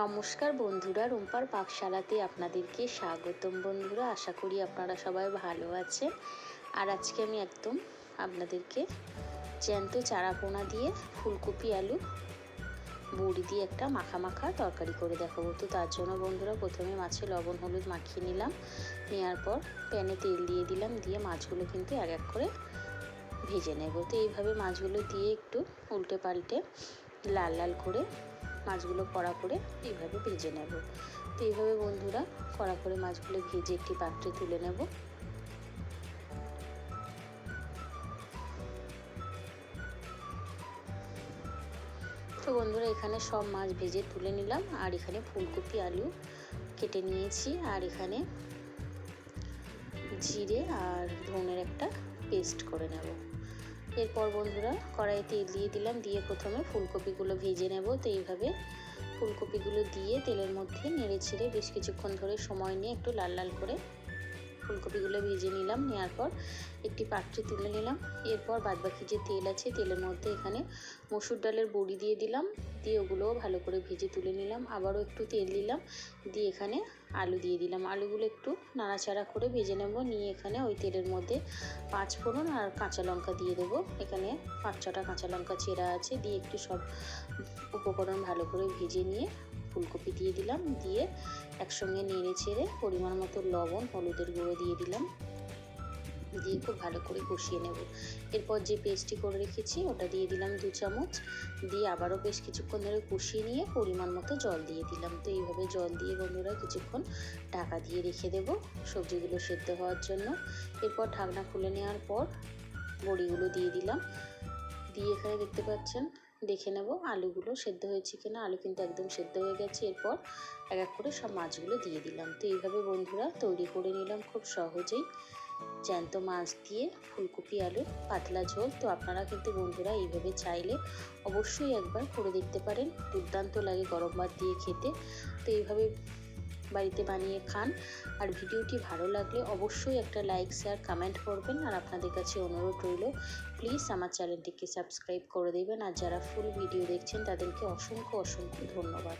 নমস্কার বন্ধুরা, রুম্পার পাকশালাতে আপনাদেরকে স্বাগতম। বন্ধুরা, আশা করি আপনারা সবাই ভালো আছেন। আর আজকে আমি একদম আপনাদেরকে জ্যান্ত চারাপোনা দিয়ে ফুলকপি আলু বড়ি দিয়ে একটা মাখা তরকারি করে দেখাবো। তো তার জন্য বন্ধুরা প্রথমে মাছে লবণ হলুদ মাখিয়ে নিলাম। নেওয়ার পর প্যানে তেল দিয়ে দিলাম, দিয়ে মাছগুলো কিন্তু এক এক করে ভেজে নেব। তো এইভাবে মাছগুলো দিয়ে একটু উল্টে পাল্টে লাল লাল করে মাছগুলো কড়া করে এইভাবে ভেজে নেব। তো এইভাবে বন্ধুরা কড়া করে মাছগুলো ভেজে একটি পাত্রে তুলে নেব। তো বন্ধুরা এখানে সব মাছ ভেজে তুলে নিলাম। আর এখানে ফুলকপি আলু কেটে নিয়েছি। আর এখানে জিরে আর ধনের একটা পেস্ট করে নেব। এরপর বন্ধুরা কড়াইয়ে তেল দিয়ে দিলাম, দিয়ে প্রথমে ফুলকপিগুলো ভেজে নেব। তো এইভাবে ফুলকপিগুলো দিয়ে তেলের মধ্যে নেড়ে ছেড়ে বেশ কিছুক্ষণ ধরে সময় নিয়ে একটু লাল লাল করে ফুলকপিগুলো ভেজে নিলাম। নেওয়ার পর একটি পাত্রে তুলে নিলাম। এরপর বাদবাকি যে তেল আছে তেলের মধ্যে এখানে মসুর ডালের বড়ি দিয়ে দিলাম, দিয়ে ওগুলোও ভালো করে ভেজে তুলে নিলাম। আবারও একটু তেল দিলাম, দিয়ে এখানে আলু দিয়ে দিলাম। আলুগুলো একটু নাড়াচাড়া করে ভেজে নেব। নিয়ে এখানে ওই তেলের মধ্যে 5 ফোড়ন আর কাঁচা লঙ্কা দিয়ে দেবো। এখানে 5-6টা কাঁচা লঙ্কা চেরা আছে। দিয়ে একটু সব উপকরণ ভালো করে ভেজে নিয়ে ফুলকপি দিয়ে দিলাম, দিয়ে একসঙ্গে নেড়ে ছেড়ে পরিমাণ মতো লবণ হলুদের গুঁড়ো দিয়ে দিলাম, দিয়ে খুব ভালো করে কষিয়ে নেব। এরপর যে পেস্টটি করে রেখেছি ওটা দিয়ে দিলাম 2 চামচ, দিয়ে আবারও বেশ কিছুক্ষণ ধরে কষিয়ে নিয়ে পরিমাণ মতো জল দিয়ে দিলাম। তো এইভাবে জল দিয়ে বন্ধুরা কিছুক্ষণ ঢাকা দিয়ে রেখে দেব সবজিগুলো সেদ্ধ হওয়ার জন্য। এরপর ঢাকনা খুলে নেওয়ার পর বড়িগুলো দিয়ে দিলাম, দিয়ে এখানে দেখতে পাচ্ছেন দেখে নেব আলুগুলো সেদ্ধ হয়েছে কিনা। আলু কিন্তু একদম সেদ্ধ হয়ে গেছে। এরপর এক এক করে সব মাছগুলো দিয়ে দিলাম। তো এইভাবে বন্ধুরা তৈরি করে নিলাম খুব সহজেই জ্যান্ত মাছ দিয়ে ফুলকপি আলুর পাতলা ঝোল। তো আপনারা কিন্তু বন্ধুরা এইভাবে চাইলে অবশ্যই একবার করে দেখতে পারেন, দুর্দান্ত লাগে গরম ভাত দিয়ে খেতে। তো এইভাবে বাড়িতে বানিয়ে খান। আর ভিডিওটি ভালো লাগলে অবশ্যই একটা লাইক শেয়ার কমেন্ট করবেন। আর আপনাদের কাছে অনুরোধ রইল প্লিজ আমার চ্যানেলটিকে সাবস্ক্রাইব করে দেবেন। আর যারা ফুল ভিডিও দেখছেন তাদেরকে অসংখ্য ধন্যবাদ।